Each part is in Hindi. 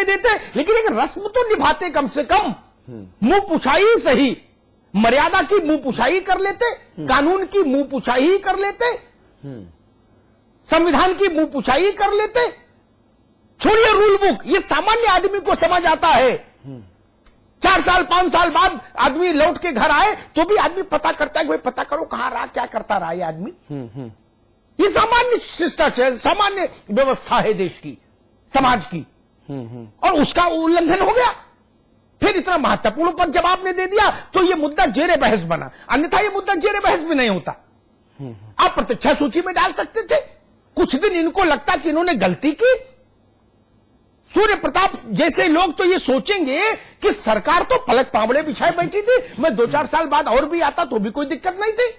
देते, लेकिन एक रस्म तो निभाते कम से कम। मुंह पुछाई सही, मर्यादा की मुंह पुछाई कर लेते, कानून की मुंह पुछाई कर लेते, संविधान की मुंह पुछाई कर लेते। छोड़िए रूल बुक, ये सामान्य आदमी को समझ आता है। 4 साल 5 साल बाद आदमी लौट के घर आए तो भी आदमी पता करता है कि भाई पता करो कहां रहा, क्या करता रहा ये आदमी। ये सामान्य शिष्टाचार, सामान्य व्यवस्था है देश की, समाज की, और उसका उल्लंघन हो गया। फिर इतना महत्वपूर्ण पर जवाब ने दे दिया तो ये मुद्दा जेरे बहस बना, अन्यथा ये मुद्दा जेरे बहस भी नहीं होता। आप प्रत्यक्ष सूची में डाल सकते थे। कुछ दिन इनको लगता कि इन्होंने गलती की। सूर्य प्रताप जैसे लोग तो ये सोचेंगे कि सरकार तो पलक पावड़े बिछाए बैठी थी, मैं 2-4 साल बाद और भी आता तो भी कोई दिक्कत नहीं थी।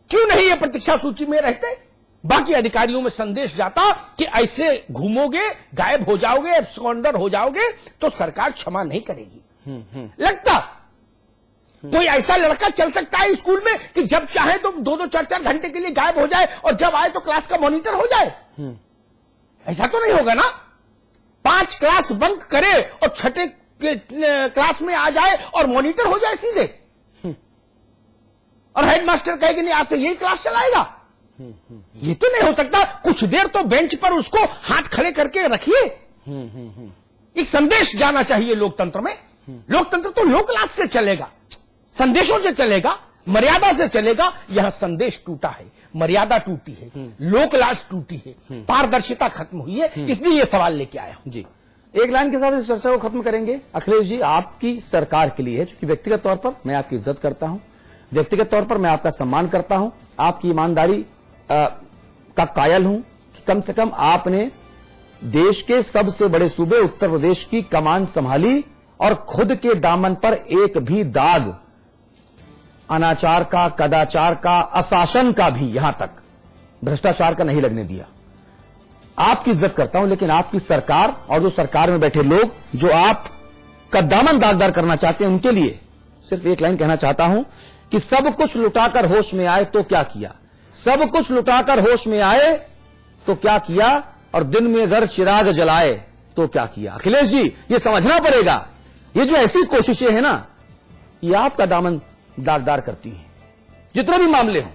क्यों नहीं ये प्रतीक्षा सूची में रहते? बाकी अधिकारियों में संदेश जाता कि ऐसे घूमोगे, गायब हो जाओगे, एब्सकॉन्डर हो जाओगे तो सरकार क्षमा नहीं करेगी। लगता कोई ऐसा लड़का चल सकता है स्कूल में कि जब चाहे तो 2-2, 4-4 घंटे के लिए गायब हो जाए और जब आए तो क्लास का मॉनिटर हो जाए? ऐसा तो नहीं होगा ना। 5 क्लास बंक करे और 6ठे क्लास में आ जाए और मॉनिटर हो जाए सीधे, और हेडमास्टर कहे कि नहीं आज से यही क्लास चलाएगा। ये तो नहीं हो सकता। कुछ देर तो बेंच पर उसको हाथ खड़े करके रखिए। एक संदेश जाना चाहिए लोकतंत्र में। लोकतंत्र तो लो क्लास से चलेगा, संदेशों से चलेगा, मर्यादा से चलेगा। यह संदेश टूटा है, मर्यादा टूटी है, लोक लाज टूटी है, पारदर्शिता खत्म हुई है। इसलिए यह सवाल लेके आया हूं। जी, एक लाइन के साथ इस चर्चा को खत्म करेंगे। अखिलेश जी, आपकी सरकार के लिए है, क्योंकि व्यक्तिगत तौर पर मैं आपकी इज्जत करता हूं, व्यक्तिगत तौर पर मैं आपका सम्मान करता हूं, आपकी ईमानदारी का कायल हूं कि कम से कम आपने देश के सबसे बड़े सूबे उत्तर प्रदेश की कमान संभाली और खुद के दामन पर एक भी दाग अनाचार का, कदाचार का, अशासन का भी, यहां तक भ्रष्टाचार का नहीं लगने दिया। आपकी इज्जत करता हूं, लेकिन आपकी सरकार और जो सरकार में बैठे लोग जो आपका दामन दागदार करना चाहते हैं, उनके लिए सिर्फ एक लाइन कहना चाहता हूं कि सब कुछ लुटाकर होश में आए तो क्या किया, सब कुछ लुटाकर होश में आए तो क्या किया, और दिन में अगर चिराग जलाए तो क्या किया। अखिलेश जी, ये समझना पड़ेगा, ये जो ऐसी कोशिशें हैं ना, ये आपका दामन दागदार करती हैं। जितने भी मामले हों,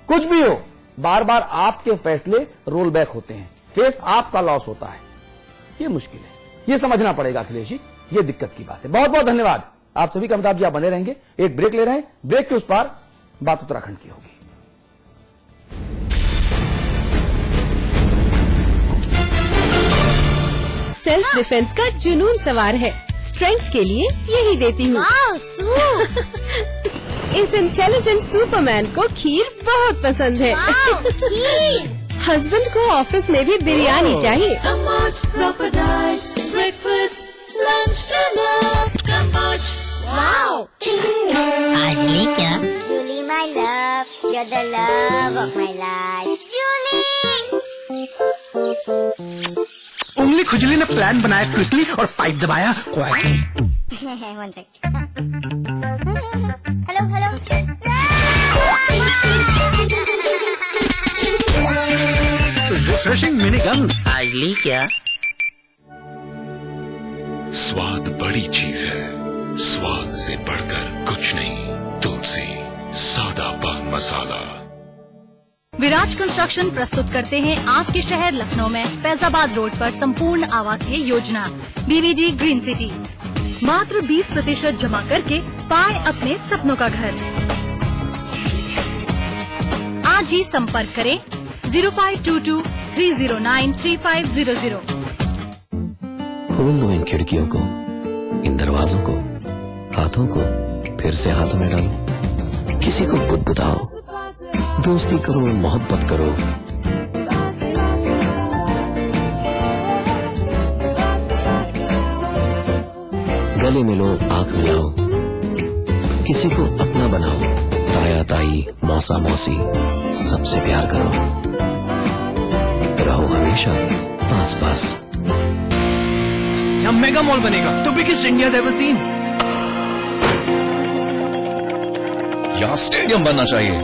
कुछ भी हो, बार बार आपके फैसले रोल बैक होते हैं, फेस आपका लॉस होता है। ये मुश्किल है, ये समझना पड़ेगा अखिलेश जी, ये दिक्कत की बात है। बहुत बहुत धन्यवाद आप सभी का। अमिताभ जी आप बने रहेंगे, एक ब्रेक ले रहे हैं, ब्रेक के उस पार बात उत्तराखंड की होगी। सेल्फ डिफेंस का जुनून सवार है, स्ट्रेंथ के लिए यही देती हूँ। इस इंटेलिजेंट सुपरमैन को खीर बहुत पसंद है। हस्बैंड को ऑफिस में भी बिरयानी चाहिए। ब्रेकफास्ट, लंच, डिनर, आजली क्या? Julie, my love, you're the love of my life. Julie! उंगली खुजली ने प्लान बनाया क्विकली और पाइप दबाया quietly. One sec. Hello. Refreshing mini guns. आजली क्या? स्वाद बड़ी चीज है, स्वाद से बढ़कर कुछ नहीं। तुलसी सादा पान मसाला। विराज कंस्ट्रक्शन प्रस्तुत करते हैं आपके शहर लखनऊ में फैजाबाद रोड पर संपूर्ण आवासीय योजना बीबीजी ग्रीन सिटी। मात्र 20% जमा करके पाए अपने सपनों का घर। आज ही संपर्क करें 0522 309 3500। खोल दो इन खिड़कियों को, इन दरवाजों को, हाथों को फिर से हाथों में डालो। किसी को गुदगुदाओ, दोस्ती करो, मोहब्बत करो। गले मिलो, आंख मिलाओ, किसी को अपना बनाओ। ताया ताई, मौसा मौसी, सबसे प्यार करो, रहो हमेशा पास पास। यहाँ मेगा मॉल बनेगा, तो बिगेस्ट इंडिया एवर सीन। यहाँ स्टेडियम बनना चाहिए।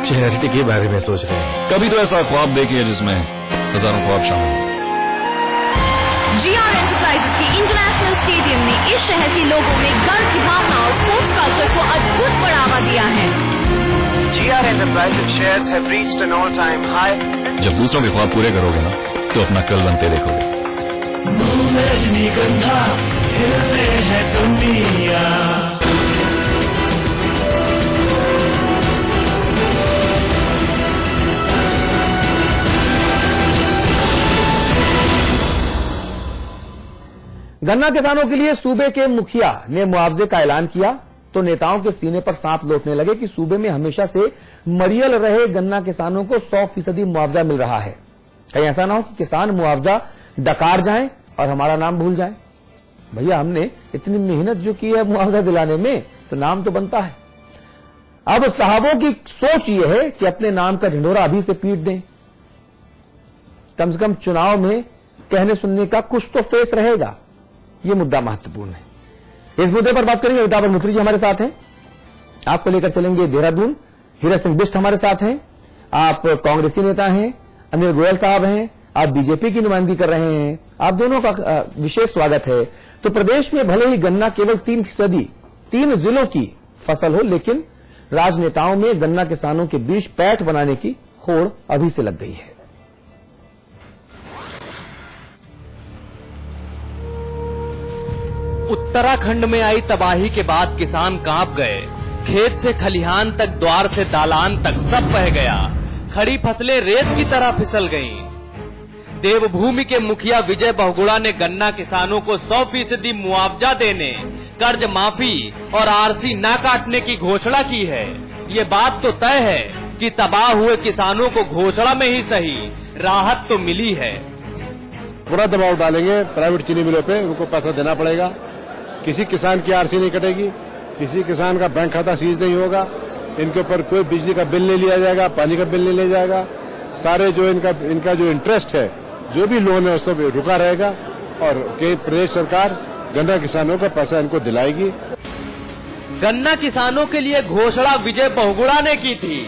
चैरिटी के बारे में सोच रहे हैं? कभी तो ऐसा ख्वाब देखिए जिसमें हजारों ख्वाब शामिल। GR एंटरप्राइज एंटरप्राइजेस के इंटरनेशनल स्टेडियम ने इस शहर के लोगों में गर्व की भावना और स्पोर्ट्स कल्चर को अद्भुत बढ़ावा दिया है। GR Enterprises shares have reached an all-time high. जब दूसरों के ख्वाब पूरे करोगे ना, तो अपना कल बनते देखोगे। रजनीगंधा हिलते है दुनिया। गन्ना किसानों के लिए सूबे के मुखिया ने मुआवजे का ऐलान किया तो नेताओं के सीने पर सांप लौटने लगे कि सूबे में हमेशा से मरियल रहे गन्ना किसानों को 100% मुआवजा मिल रहा है। कहीं ऐसा ना हो कि किसान मुआवजा डकार जाएं और हमारा नाम भूल जाएं। भैया, हमने इतनी मेहनत जो की है मुआवजा दिलाने में, तो नाम तो बनता है। अब साहबों की सोच यह है कि अपने नाम का ढिंढोरा अभी से पीट दें, कम से कम चुनाव में कहने सुनने का कुछ तो फेस रहेगा। ये मुद्दा महत्वपूर्ण है। इस मुद्दे पर बात करेंगे। अमिताभ मुत्री जी हमारे साथ हैं, आपको लेकर चलेंगे देहरादून। हीरा सिंह बिष्ट हमारे साथ हैं, आप कांग्रेसी नेता हैं। अनिल गोयल साहब हैं, आप बीजेपी की नुमाइंदगी कर रहे हैं। आप दोनों का विशेष स्वागत है। तो प्रदेश में भले ही गन्ना केवल 3% 3 जिलों की फसल हो, लेकिन राजनेताओं में गन्ना किसानों के बीच पैठ बनाने की होड़ अभी से लग गई है। उत्तराखंड में आई तबाही के बाद किसान कांप गए। खेत से खलिहान तक, द्वार से दालान तक सब बह गया। खड़ी फसलें रेत की तरह फिसल गईं। देवभूमि के मुखिया विजय बहुगुणा ने गन्ना किसानों को 100% मुआवजा देने, कर्ज माफी और आरसी न काटने की घोषणा की है। ये बात तो तय है कि तबाह हुए किसानों को घोषणा में ही सही राहत तो मिली है। पूरा दबाव डालेंगे प्राइवेट चीनी मिलों पे, उनको पैसा देना पड़ेगा। किसी किसान की आरसी नहीं कटेगी, किसी किसान का बैंक खाता सीज नहीं होगा, इनके ऊपर कोई बिजली का बिल नहीं लिया जाएगा, पानी का बिल नहीं लिया जाएगा। सारे जो इनका जो इंटरेस्ट है, जो भी लोन है, वो सब रुका रहेगा और प्रदेश सरकार गन्ना किसानों का पैसा इनको दिलाएगी। गन्ना किसानों के लिए घोषणा विजय बहुगुणा ने की थी।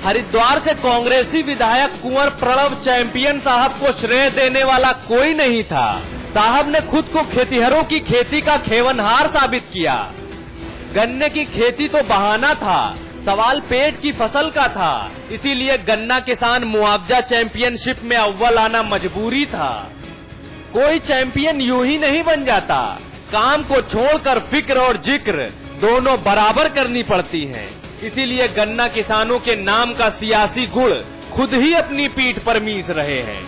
हरिद्वार से कांग्रेसी विधायक कुंवर प्रणव चैंपियन साहब को श्रेय देने वाला कोई नहीं था। साहब ने खुद को खेतिहरों की खेती का खेवनहार साबित किया। गन्ने की खेती तो बहाना था, सवाल पेट की फसल का था। इसीलिए गन्ना किसान मुआवजा चैंपियनशिप में अव्वल आना मजबूरी था। कोई चैंपियन यूं ही नहीं बन जाता। काम को छोड़कर फिक्र और जिक्र दोनों बराबर करनी पड़ती हैं। इसीलिए गन्ना किसानों के नाम का सियासी गुण खुद ही अपनी पीठ पर मीस रहे हैं।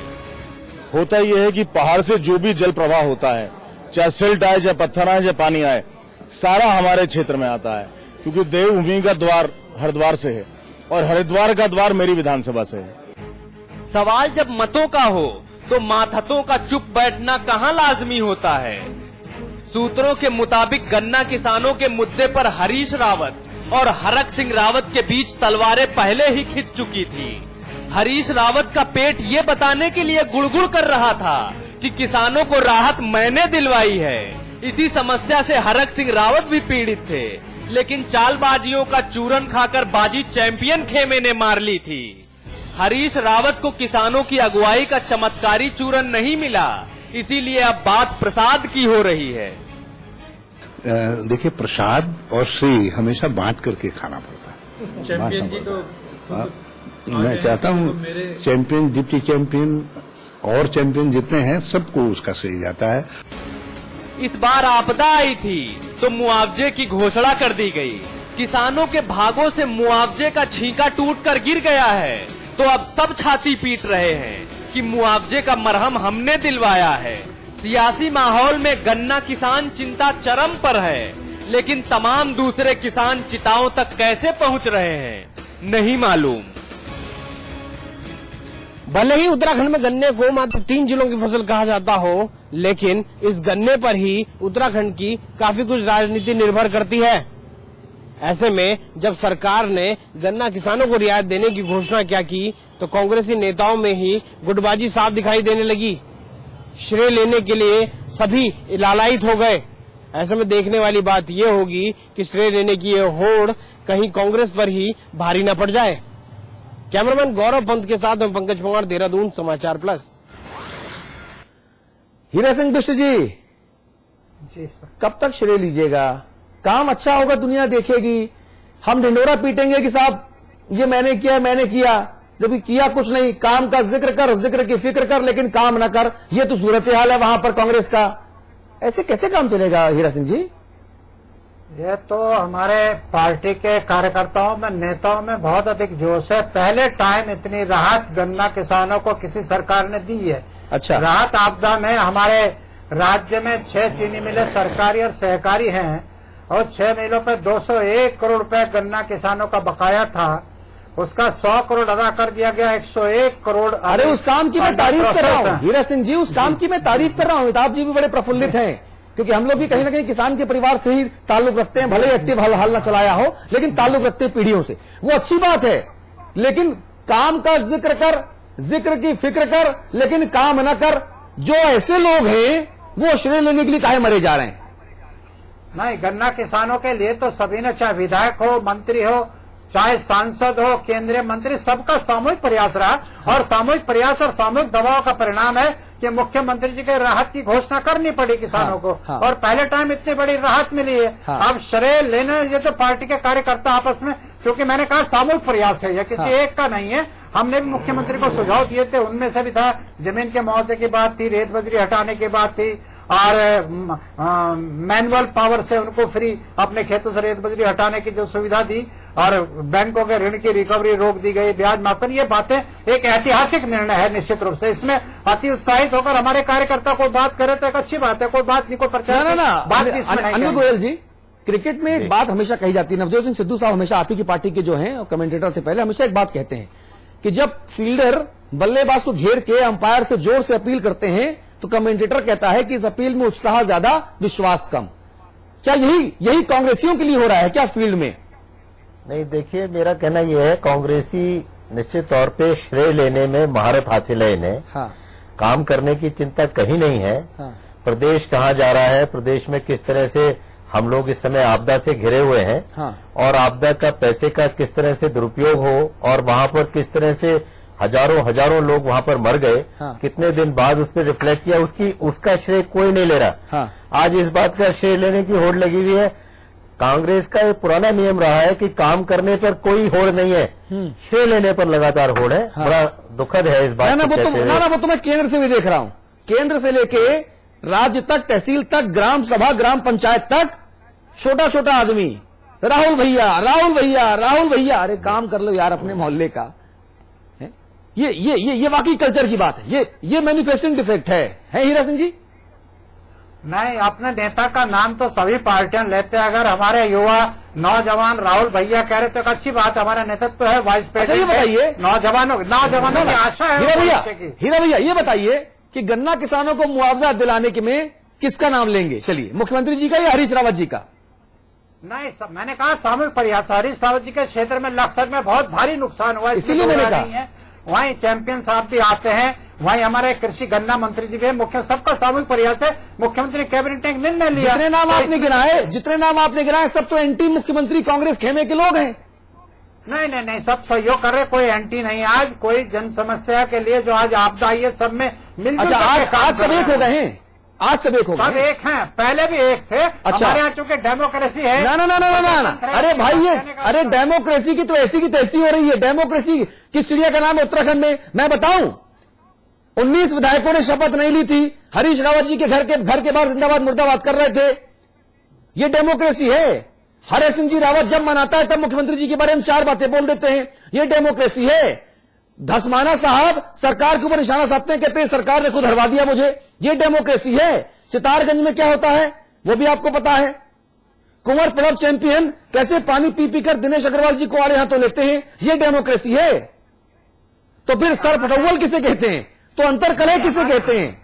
होता यह है कि पहाड़ से जो भी जल प्रवाह होता है, चाहे सिल्ट आए, चाहे पत्थर आए, चाहे पानी आए, सारा हमारे क्षेत्र में आता है। क्योंकि देवभूमि का द्वार हरिद्वार से है और हरिद्वार का द्वार मेरी विधानसभा से है। सवाल जब मतों का हो तो मातहतों का चुप बैठना कहाँ लाजमी होता है। सूत्रों के मुताबिक गन्ना किसानों के मुद्दे पर हरीश रावत और हरक सिंह रावत के बीच तलवारें पहले ही खिंच चुकी थी। हरीश रावत का पेट ये बताने के लिए गुड़गुड़ कर रहा था कि किसानों को राहत मैंने दिलवाई है। इसी समस्या से हरक सिंह रावत भी पीड़ित थे, लेकिन चालबाजियों का चूरन खाकर बाजी चैंपियन खेमे ने मार ली थी। हरीश रावत को किसानों की अगुवाई का चमत्कारी चूरन नहीं मिला, इसीलिए अब बात प्रसाद की हो रही है। देखिए, प्रसाद और श्री हमेशा बांट करके खाना पड़ता है। चैंपियन जी तो मैं चाहता हूँ चैंपियन, डिप्टी चैंपियन और चैंपियन जितने हैं सबको उसका श्रेय जाता है। इस बार आपदा आई थी तो मुआवजे की घोषणा कर दी गई। किसानों के भागों से मुआवजे का छींका टूटकर गिर गया है, तो अब सब छाती पीट रहे हैं कि मुआवजे का मरहम हमने दिलवाया है। सियासी माहौल में गन्ना किसान चिंता चरम पर है, लेकिन तमाम दूसरे किसान चिताओं तक कैसे पहुंच रहे हैं नहीं मालूम। भले ही उत्तराखंड में गन्ने को मात्र 3 जिलों की फसल कहा जाता हो, लेकिन इस गन्ने पर ही उत्तराखंड की काफी कुछ राजनीति निर्भर करती है। ऐसे में जब सरकार ने गन्ना किसानों को रियायत देने की घोषणा क्या की, तो कांग्रेसी नेताओं में ही गुटबाजी साफ दिखाई देने लगी। श्रेय लेने के लिए सभी लालायित हो गए। ऐसे में देखने वाली बात यह होगी कि श्रेय लेने की यह होड़ कहीं कांग्रेस पर ही भारी न पड़ जाए। कैमरामैन गौरव पंत के साथ में पंकज पंवार, देहरादून, समाचार प्लस। हीरा सिंह बिष्ट जी, कब तक श्रेय लीजिएगा? काम अच्छा होगा दुनिया देखेगी, हम ढिंडोरा पीटेंगे कि साहब ये मैंने किया, जब किया कुछ नहीं। काम का जिक्र कर, जिक्र की फिक्र कर, लेकिन काम न कर। ये तो सूरत हाल है वहां पर कांग्रेस का। ऐसे कैसे काम चलेगा हीरा सिंह जी? ये तो हमारे पार्टी के कार्यकर्ताओं में, नेताओं में बहुत अधिक जोश है। पहले टाइम इतनी राहत गन्ना किसानों को किसी सरकार ने दी है। अच्छा, राहत आपदा में हमारे राज्य में 6 चीनी मिलें सरकारी और सहकारी हैं और 6 मिलों पे 201 करोड़ रुपए गन्ना किसानों का बकाया था, उसका 100 करोड़ अदा कर दिया गया। 101 करोड़। अरे उस काम की मैं तारीफ कर रहा हूँ हीरा सिंह जी, उस काम की मैं तारीफ कर रहा हूँ। अमिताभ जी भी बड़े प्रफुल्लित हैं, क्योंकि हम लोग भी कहीं ना कहीं किसान के परिवार से ही ताल्लुक रखते हैं। भले ही एक्टिव हल न चलाया हो, लेकिन ताल्लुक रखते हैं पीढ़ियों से, वो अच्छी बात है। लेकिन काम का जिक्र कर, जिक्र की फिक्र कर, लेकिन काम न कर। जो ऐसे लोग हैं वो श्रेय लेने के लिए काहे मरे जा रहे हैं? नहीं, गन्ना किसानों के लिए तो सभी ने, चाहे विधायक हो, मंत्री हो, चाहे सांसद हो, केंद्रीय मंत्री, सबका सामूहिक प्रयास रहा। और सामूहिक प्रयास और सामूहिक दबाव का परिणाम है कि मुख्यमंत्री जी के राहत की घोषणा करनी पड़ी किसानों को। और पहले टाइम इतनी बड़ी राहत मिली है। अब श्रेय लेने, ये तो पार्टी के कार्यकर्ता आपस में, क्योंकि मैंने कहा सामूहिक प्रयास है, यह किसी एक का नहीं है। हमने भी मुख्यमंत्री को सुझाव दिए थे, उनमें से भी था जमीन के मुआवजे की बात थी, रेत बजरी हटाने की बात थी, और मैनुअल पावर से उनको फ्री अपने खेतों से रेत बजरी हटाने की जो सुविधा दी, और बैंकों के ऋण की रिकवरी रोक दी गई, ब्याज माफन। ये बातें एक ऐतिहासिक निर्णय है निश्चित रूप से। इसमें अति उत्साहित होकर हमारे कार्यकर्ता कोई बात करे तो एक अच्छी बात है, कोई बात नहीं, कोई प्रचार बात। अनिल गोयल जी, क्रिकेट में एक बात हमेशा कही जाती है, नवजोत सिंह सिद्धू साहब हमेशा आप ही की पार्टी के जो हैं कमेंटेटर थे पहले, हमेशा एक बात कहते हैं कि जब फील्डर बल्लेबाज को घेर के अंपायर से जोर से अपील करते हैं तो कमेंटेटर कहता है कि इस अपील में उत्साह ज्यादा, विश्वास कम। क्या यही कांग्रेसियों के लिए हो रहा है क्या फील्ड में? नहीं, देखिए, मेरा कहना यह है, कांग्रेसी निश्चित तौर पे श्रेय लेने में महारत हासिल है इन्हें। काम करने की चिंता कहीं नहीं है। प्रदेश कहाँ जा रहा है, प्रदेश में किस तरह से हम लोग इस समय आपदा से घिरे हुए हैं, और आपदा का पैसे का किस तरह से दुरुपयोग हो, और वहां पर किस तरह से हजारों लोग वहां पर मर गए, कितने दिन बाद उस पर रिफ्लेक्ट किया, उसका श्रेय कोई नहीं ले रहा। आज इस बात का श्रेय लेने की होड़ लगी हुई है। कांग्रेस का एक पुराना नियम रहा है कि काम करने पर कोई होड़ नहीं है, श्रेय लेने पर लगातार होड़ है। बड़ा दुखद है इस बात को। वो तो मैं केंद्र से भी देख रहा हूं, केंद्र से लेके राज्य तक, तहसील तक, ग्राम सभा, ग्राम पंचायत तक, छोटा छोटा आदमी, राहुल भैया, राहुल भैया, राहुल भैया। अरे काम कर लो यार अपने मोहल्ले का। ये वाकई कल्चर की बात है, ये मैन्युफैक्चरिंग डिफेक्ट है हीरा सिंह जी? नहीं, अपने नेता का नाम तो सभी पार्टियां लेते हैं। अगर हमारे युवा नौजवान राहुल भैया कह रहे तो एक अच्छी बात, हमारा नेतृत्व है, वाइस प्रेसिडेंट। बताइए, नौजवानों की आशा है। हीरा भैया ये बताइए कि गन्ना किसानों को मुआवजा दिलाने के में किसका नाम लेंगे? चलिए, मुख्यमंत्री जी का या हरीश रावत जी का? नहीं, मैंने कहा सामूहिक प्रयास। हरीश रावत जी के क्षेत्र में लक्सर में बहुत भारी नुकसान हुआ, इसीलिए मैंने कहा। वहीं चैंपियन साहब भी आते हैं, वहीं हमारे कृषि गन्ना मंत्री जी भी, मुख्य सबका सामूहिक प्रयास है। मुख्यमंत्री कैबिनेट ने एक निर्णय लिया। जितने नाम आपने गिनाए सब तो एंटी मुख्यमंत्री कांग्रेस खेमे के लोग हैं। नहीं, सब सहयोग कर रहे, कोई एंटी नहीं। आज कोई जन समस्या के लिए जो आज आपदा आई है, सब में मिलकर आज सब एक हो गए हैं, आज सब एक हो गए, सब एक हैं, पहले भी एक थे। अच्छा, हमारे यहाँ चूंकि डेमोक्रेसी है। ना, अरे भाई अरे डेमोक्रेसी की तो ऐसी की तैसी हो रही है। डेमोक्रेसी किस चिड़िया का नाम है उत्तराखंड में? मैं बताऊं, 19 विधायकों ने शपथ नहीं ली थी, हरीश रावत जी के घर के बाहर जिंदाबाद मुर्दाबाद कर रहे थे। ये डेमोक्रेसी है। हरीश सिंह जी रावत जब मनाता है तब मुख्यमंत्री जी के बारे में 4 बातें बोल देते हैं। ये डेमोक्रेसी है। धसमाना साहब सरकार के ऊपर निशाना साधते हैं, कहते हैं सरकार ने खुद हरवा दिया मुझे। ये डेमोक्रेसी है। सितारगंज में क्या होता है वो भी आपको पता है। कुंवर प्रलव चैंपियन कैसे पानी पी कर दिनेश अग्रवाल जी को आड़े हाथों लेते हैं। ये डेमोक्रेसी है। तो फिर सर फटौवल किसे कहते हैं? तो अंतरकलह किसे कहते हैं?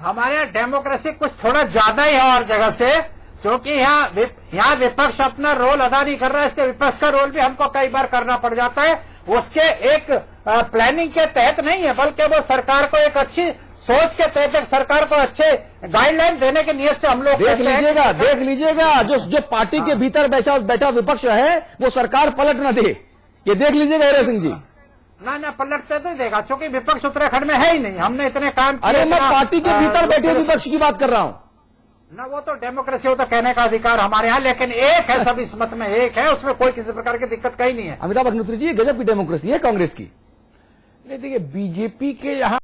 हमारे यहाँ डेमोक्रेसी कुछ थोड़ा ज्यादा ही है और जगह से, क्योंकि यहाँ विपक्ष अपना रोल अदा नहीं कर रहा है। इसके विपक्ष का रोल भी हमको कई बार करना पड़ जाता है। उसके एक प्लानिंग के तहत नहीं है, बल्कि वो सरकार को एक अच्छी सोच के तहत सरकार को अच्छे गाइडलाइन देने की नियत से हम लोग देख लीजिएगा जो पार्टी के भीतर बैठा विपक्ष है वो सरकार पलट न दे। ये देख लीजिएगा हीरा सिंह जी। ना पलटते तो ही देगा, क्योंकि विपक्ष उत्तराखंड में है ही नहीं। हमने इतने काम अरे मैं पार्टी के भीतर बैठे विपक्ष की बात कर रहा हूं। ना वो तो डेमोक्रेसी हो तो कहने का अधिकार हमारे यहाँ, लेकिन एक है, सब इस मत में एक है, उसमें कोई किसी प्रकार की दिक्कत कहीं नहीं है। अमिताभ अग्निहोत्री जी, ये गजब की डेमोक्रेसी है कांग्रेस की। देखिए बीजेपी के यहाँ